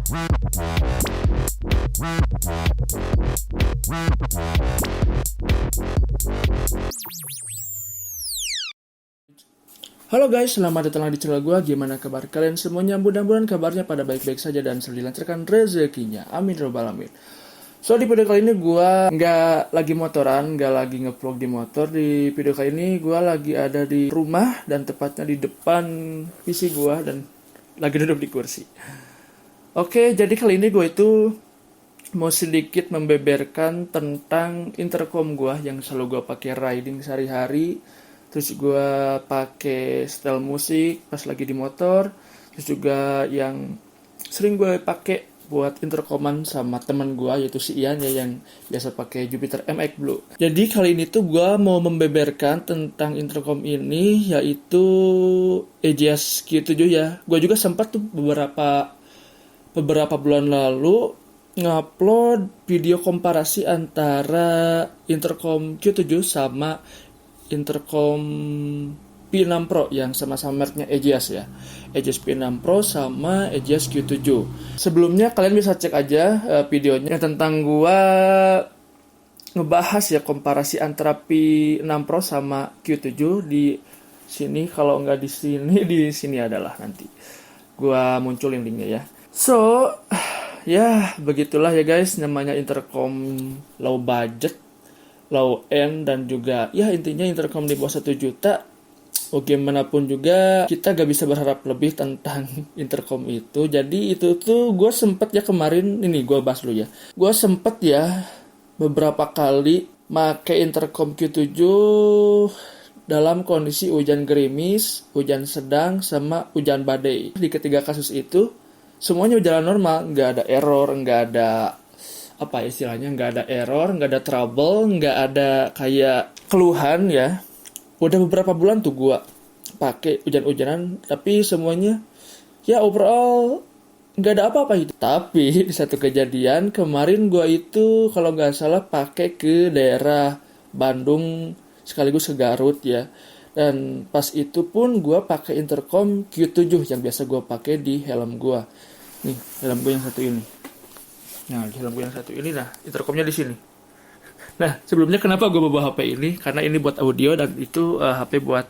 Halo guys, selamat datang lagi di channel gue. Gimana kabar kalian semuanya? Mudah-mudahan kabarnya pada baik-baik saja dan selalu dilancarkan rezekinya. Amin robbal alamin. So di video kali ini gue nggak lagi motoran, nggak lagi ngevlog di motor. Di video kali ini gue lagi ada di rumah dan tepatnya di depan PC gue dan lagi duduk di kursi. Oke, jadi kali ini gue itu mau sedikit membeberkan tentang intercom gue yang selalu gue pakai riding sehari-hari. Terus gue pakai style musik pas lagi di motor. Terus juga yang sering gue pakai buat intercoman sama teman gue yaitu si Ian ya, yang biasa pakai Jupiter MX Blue. Jadi kali ini tuh gue mau membeberkan tentang intercom ini, yaitu EJS Q7 ya. Gue juga sempat tuh beberapa bulan lalu ngupload video komparasi antara intercom Q7 sama intercom P6 Pro yang sama-sama mereknya EJS ya. EJS P6 Pro sama EJS Q7. Sebelumnya kalian bisa cek aja videonya tentang gua ngebahas ya komparasi antara P6 Pro sama Q7 di sini. Kalau nggak di sini adalah nanti gua munculin linknya ya. So, ya begitulah ya guys, namanya intercom low budget, low end, dan juga ya intinya intercom di bawah 1 juta. Gimana pun juga kita gak bisa berharap lebih tentang intercom itu. Jadi itu tuh gue sempet ya kemarin, ini gue bahas dulu ya. Gue sempet ya beberapa kali make intercom Q7 dalam kondisi hujan gerimis, hujan sedang, sama hujan badai. Di ketiga kasus itu semuanya berjalan normal, gak ada error, gak ada apa istilahnya, nggak ada error, nggak ada trouble, nggak ada kayak keluhan ya. Udah beberapa bulan tuh gue pakai hujan-hujanan, tapi semuanya ya overall nggak ada apa-apa itu. Tapi di satu kejadian kemarin gue itu kalau nggak salah pakai ke daerah Bandung sekaligus ke Garut ya. Dan pas itu pun gue pakai intercom Q7 yang biasa gue pakai di helm gue. Nih helm gue yang satu ini. Nah, di helm gue yang satu ini, nah, intercomnya di sini. Nah, sebelumnya kenapa gue bawa HP ini? Karena ini buat audio dan itu HP buat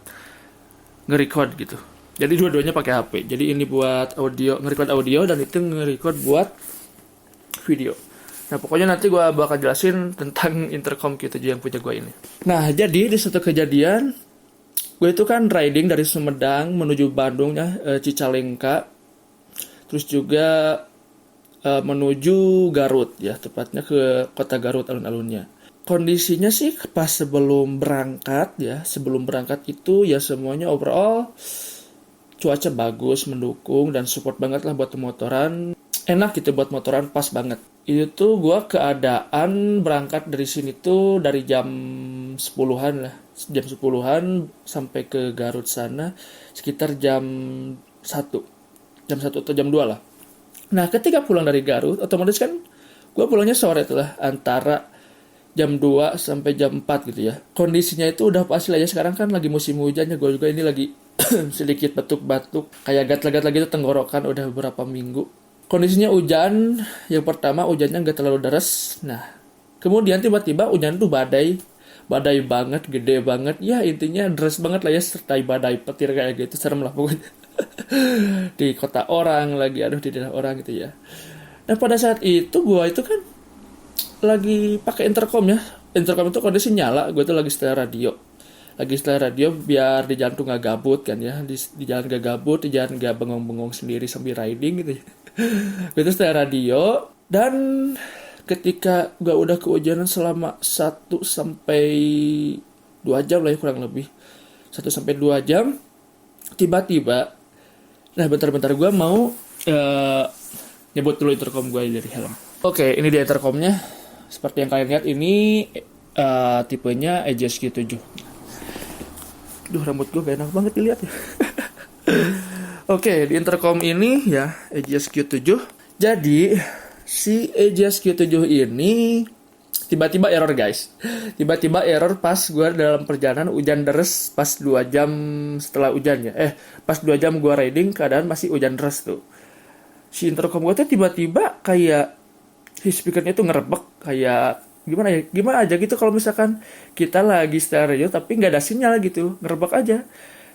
nge-record gitu. Jadi dua-duanya pakai HP. Jadi ini buat audio, nge-record audio, dan itu nge-record buat video. Nah, pokoknya nanti gue bakal jelasin tentang intercom Q7 yang punya gue ini. Nah, jadi di satu kejadian, gue itu kan riding dari Sumedang menuju Bandung ya, Cicalengka. Terus juga menuju Garut ya, tepatnya ke kota Garut alun-alunnya. Kondisinya sih pas sebelum berangkat itu ya semuanya overall cuaca bagus, mendukung dan support banget lah buat motoran. Enak gitu buat motoran, pas banget. Itu tuh gue keadaan berangkat dari sini tuh dari jam 10-an lah. Jam 10-an sampai ke Garut sana sekitar jam 1. Jam 1 atau jam 2 lah. Nah, ketika pulang dari Garut, otomatis kan gue pulangnya sore tuh lah, antara jam 2 sampai jam 4 gitu ya. Kondisinya itu udah pasti lah ya, sekarang kan lagi musim hujannya, gue juga ini lagi sedikit batuk-batuk, kayak gatal-gatal gitu tenggorokan udah beberapa minggu. Kondisinya hujan, yang pertama hujannya gak terlalu deras. Nah, kemudian tiba-tiba hujan tuh badai banget, gede banget. Ya intinya deras banget lah ya, sertai badai petir kayak gitu, serem lah pokoknya. Di kota orang lagi, di daerah orang gitu ya. Nah pada saat itu gue itu kan lagi pakai intercom ya. Intercom itu kondisi nyala, gue tuh lagi setel radio biar di jalan tuh nggak gabut kan ya. Di jalan gak gabut, di jalan gak bengong-bengong sendiri sambil riding gitu ya. Gue tuh setel radio, dan ketika gue udah kehujanan selama 1 sampai 2 jam lah ya, kurang lebih 1 sampai 2 jam, tiba-tiba, nah bentar-bentar gue mau nyebut dulu intercom gue dari helm. Oke, ini dia intercomnya. Seperti yang kalian lihat, ini tipenya EJS Q7. Duh, rambut gue gak enak banget dilihat ya. Oke, di intercom ini ya EJS Q7. Jadi si EJS Q7 ini tiba-tiba error guys. Tiba-tiba error pas gue dalam perjalanan hujan deras pas 2 jam setelah hujannya. Pas 2 jam gue riding keadaan masih hujan deras tuh. si intercom gue tuh tiba-tiba kayak si speakernya tuh ngerebek kayak gimana aja gitu kalau misalkan kita lagi stereo tapi nggak ada sinyal gitu, ngerebek aja.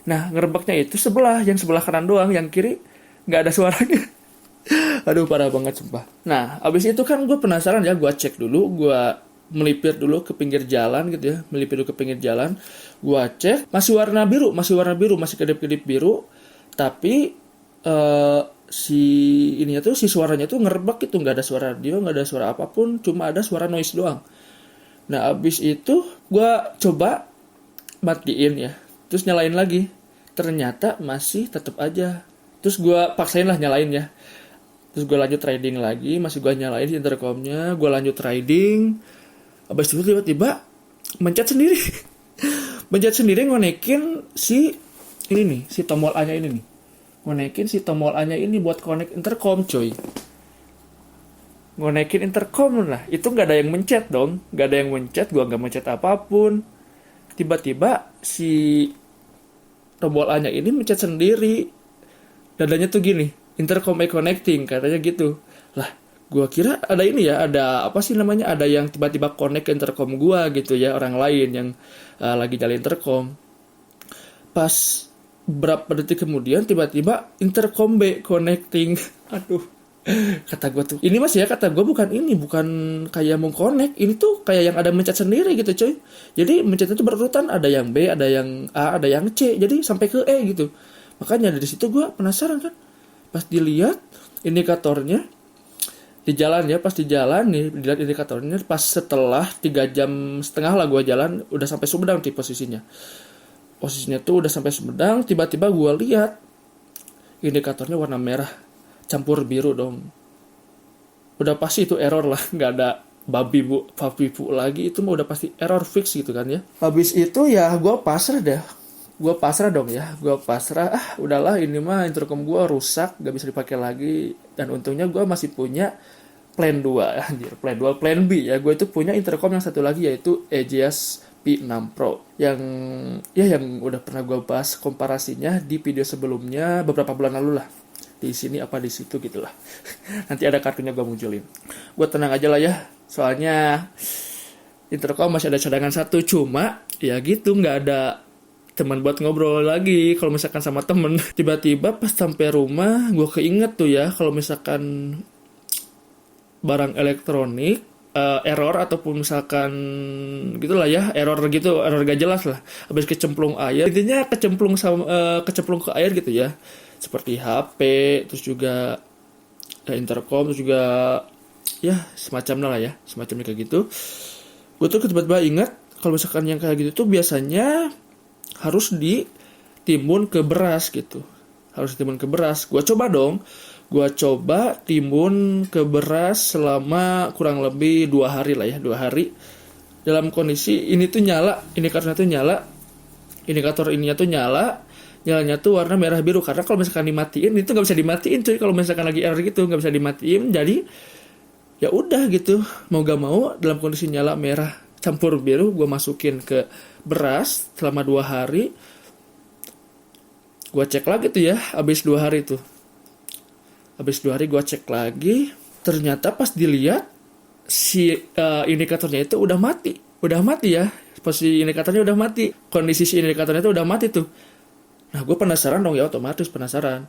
Nah, ngerebeknya itu yang sebelah kanan doang, yang kiri nggak ada suaranya. Aduh, parah banget sumpah. Nah, abis itu kan gue penasaran ya, gue cek dulu, gue melipir dulu ke pinggir jalan gitu ya, melipir dulu ke pinggir jalan. Gue cek, masih warna biru, masih kedip-kedip biru, tapi si ininya tuh, si suaranya tuh ngerebek gitu, nggak ada suara radio, nggak ada suara apapun, cuma ada suara noise doang. Nah, abis itu gue coba matiin ya, terus nyalain lagi, ternyata masih tetap aja. Terus gue paksain lah nyalain ya, terus gue lanjut riding lagi, masih gue nyalain intercomnya, gue lanjut riding. Abis itu tiba-tiba mencet sendiri. Mencet sendiri ngonekin si ini nih, si tombol A nya ini nih, ngonekin si tombol A nya ini buat connect intercom coy. Ngonekin intercom lah, itu nggak ada yang mencet dong, nggak ada yang mencet, gue nggak mencet apapun. Tiba-tiba si tombol A nya ini mencet sendiri, dadanya tuh gini, intercom connecting katanya gitu. Lah, gua kira ada ini ya, ada apa sih namanya, ada yang tiba-tiba connect ke intercom gua gitu ya, orang lain yang lagi nyalain intercom. Pas berapa detik kemudian tiba-tiba intercom B connecting. Aduh, kata gua tuh ini mas ya, kata gua bukan kayak mau connect, ini tuh kayak yang ada mencet sendiri gitu coy. Jadi mencet itu berurutan, ada yang B, ada yang A, ada yang C, jadi sampai ke E gitu. Makanya dari situ gue penasaran kan, pas dilihat indikatornya di jalan ya, pas di jalan nih dilihat indikatornya, pas setelah 3,5 jam lah gue jalan, udah sampai Sumedang tuh posisinya tuh udah sampai Sumedang. Tiba-tiba gue lihat indikatornya warna merah campur biru dong. Udah pasti itu error lah, nggak ada babi bu lagi, itu mah udah pasti error fix gitu kan ya. Habis itu ya gue pasrah dong ya, udahlah ini mah intercom gue rusak, gak bisa dipakai lagi. Dan untungnya gue masih punya plan 2, anjir, plan B ya. Gue itu punya intercom yang satu lagi, yaitu EGS P6 Pro yang udah pernah gue bahas komparasinya di video sebelumnya beberapa bulan lalu lah, di sini apa di situ gitulah. Nanti ada kartunya gue munculin. Gue tenang aja lah ya, soalnya intercom masih ada cadangan satu, cuma ya gitu, nggak ada teman buat ngobrol lagi kalau misalkan sama temen. Tiba-tiba pas sampai rumah gue keinget tuh ya, kalau misalkan barang elektronik error ataupun misalkan gitulah ya, error gak jelas lah, habis kecemplung air, intinya kecemplung ke air gitu ya, seperti HP, terus juga intercom, terus juga ya semacamnya kayak gitu. Gue tuh tiba-tiba ingat kalau misalkan yang kayak gitu tuh biasanya harus ditimbun ke beras gitu. Gue coba timbun ke beras selama kurang lebih 2 hari lah ya, 2 hari. Dalam kondisi ini tuh indikator ininya tuh nyalanya tuh warna merah biru. Karena kalau misalkan dimatiin, itu nggak bisa dimatiin cuy. Kalau misalkan lagi error gitu nggak bisa dimatiin. Jadi ya udah gitu, mau gak mau dalam kondisi nyala merah campur biru, gue masukin ke beras selama 2 hari. Gue cek lagi tuh ya, habis 2 hari gue cek lagi, ternyata pas dilihat si indikatornya itu udah mati ya, posisi indikatornya udah mati, kondisi si indikatornya itu udah mati tuh. Nah, gue penasaran dong ya, otomatis penasaran,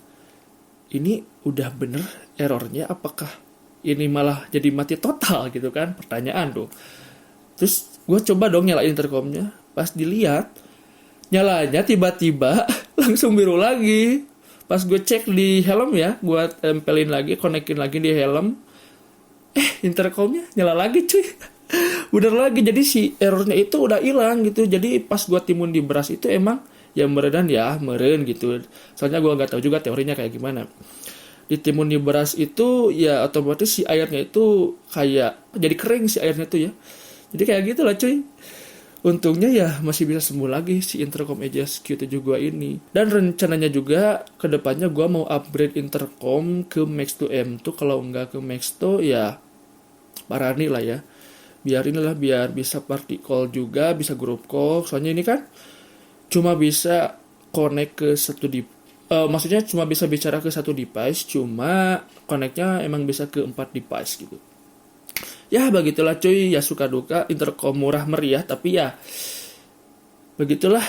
ini udah bener errornya, apakah ini malah jadi mati total gitu kan, pertanyaan dong. Terus gue coba dong nyalain intercomnya, pas dilihat nyalanya tiba-tiba langsung biru lagi. Pas gue cek di helm ya, gue tempelin lagi, konekin lagi di helm, intercomnya nyala lagi cuy. Bener lagi, jadi si errornya itu udah hilang gitu. Jadi pas gue timbun di beras itu emang ya meren gitu. Soalnya gue nggak tahu juga teorinya kayak gimana. Ditimbun di beras itu ya otomatis si airnya itu kayak jadi kering si airnya tuh ya. Jadi kayak gitu lah cuy. Untungnya ya masih bisa sembuh lagi si intercom EGS Q7 gua ini. Dan rencananya juga kedepannya gua mau upgrade intercom ke Max 2 M2. Kalau nggak ke Max 2 ya Parani lah ya. Biar bisa party call juga, bisa group call. Soalnya ini kan cuma bisa connect ke satu Maksudnya cuma bisa bicara ke satu device, cuma connect-nya emang bisa ke 4 device gitu. Ya begitulah cuy, ya suka duka intercom murah meriah, tapi ya begitulah.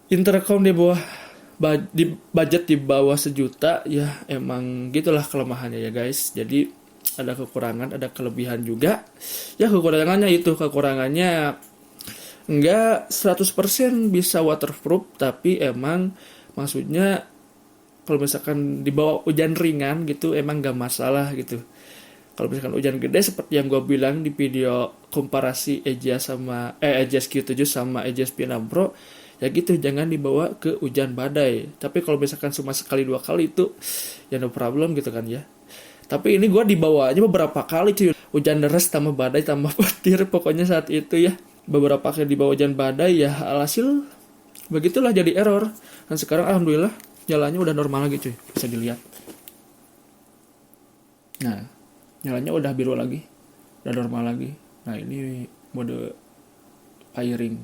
Intercom di bawah di budget di bawah 1 juta, ya emang gitulah kelemahannya ya guys. Jadi ada kekurangan, ada kelebihan juga. Ya kekurangannya enggak 100% bisa waterproof, tapi emang maksudnya kalau misalkan dibawa hujan ringan gitu emang gak masalah gitu. Kalau misalkan hujan gede seperti yang gue bilang di video komparasi Aegis Q7 sama Aegis P6 Pro, ya gitu, jangan dibawa ke hujan badai. Tapi kalau misalkan cuma sekali 2 kali itu ya no problem gitu kan ya. Tapi ini gue dibawanya beberapa kali cuy, hujan deras tambah badai tambah petir pokoknya saat itu ya. Beberapa kali dibawa hujan badai ya, alhasil begitulah jadi error. Dan sekarang alhamdulillah nyalanya udah normal lagi cuy, bisa dilihat. Nah, nyalanya udah biru lagi, udah normal lagi. Nah ini mode firing,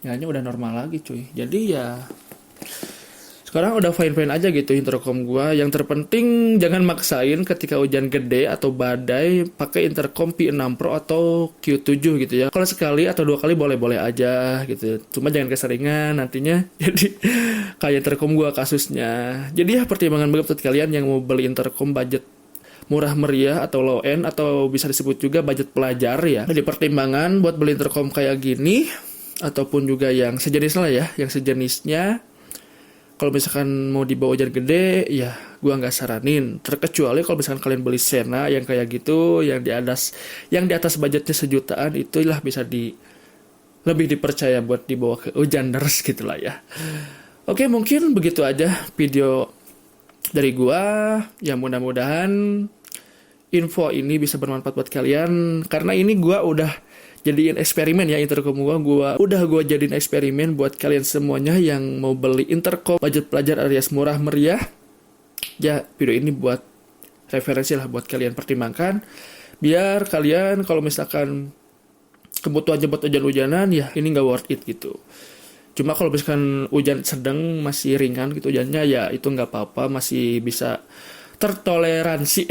nyalanya udah normal lagi cuy. Jadi ya sekarang udah fine-fine aja gitu intercom gua. Yang terpenting jangan maksain ketika hujan gede atau badai pakai intercom P6 Pro atau Q7 gitu ya. Kalau sekali atau 2 kali boleh-boleh aja gitu. Cuma jangan keseringan nantinya jadi kayak intercom gua kasusnya. Jadi ya pertimbangan banget buat kalian yang mau beli intercom budget murah meriah atau low end atau bisa disebut juga budget pelajar ya. Jadi pertimbangan buat beli intercom kayak gini ataupun juga yang sejenis lah ya, yang sejenisnya. Kalau misalkan mau dibawa hujan gede, ya gua nggak saranin. Terkecuali kalau misalkan kalian beli Sena yang kayak gitu, yang di atas budgetnya 1 jutaan, itulah bisa lebih dipercaya buat dibawa ke hujan deras gitulah ya. Oke, mungkin begitu aja video dari gua. Ya mudah-mudahan info ini bisa bermanfaat buat kalian, karena ini gua udah jadiin eksperimen ya intercom gua jadiin eksperimen buat kalian semuanya yang mau beli intercom budget pelajar alias murah meriah. Ya video ini buat referensi lah buat kalian pertimbangkan, biar kalian kalau misalkan kebutuhannya buat hujan-hujanan ya ini nggak worth it gitu. Cuma kalau misalkan hujan sedang masih ringan gitu hujannya, ya itu nggak apa-apa, masih bisa tertoleransi.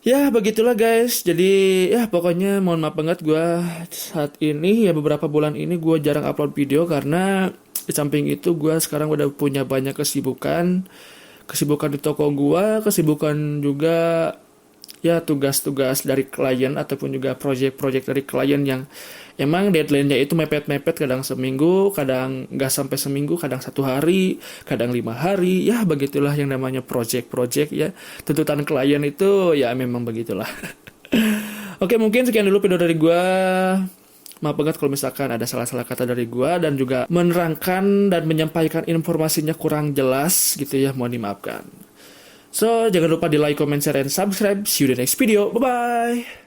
Ya begitulah guys. Jadi ya pokoknya mohon maaf banget gue saat ini ya, beberapa bulan ini gue jarang upload video karena di samping itu gue sekarang udah punya banyak kesibukan di toko gue, kesibukan juga ya tugas-tugas dari klien ataupun juga project-project dari klien yang emang deadline-nya itu mepet-mepet, kadang seminggu, kadang nggak sampai seminggu, kadang 1 hari, kadang 5 hari. Ya begitulah yang namanya project-project ya. Tuntutan klien itu ya memang begitulah. Oke, mungkin sekian dulu video dari gua. Maaf banget kalau misalkan ada salah-salah kata dari gua dan juga menerangkan dan menyampaikan informasinya kurang jelas gitu ya, mohon dimaafkan. So, jangan lupa di like, comment, share, and subscribe. See you in the next video. Bye-bye.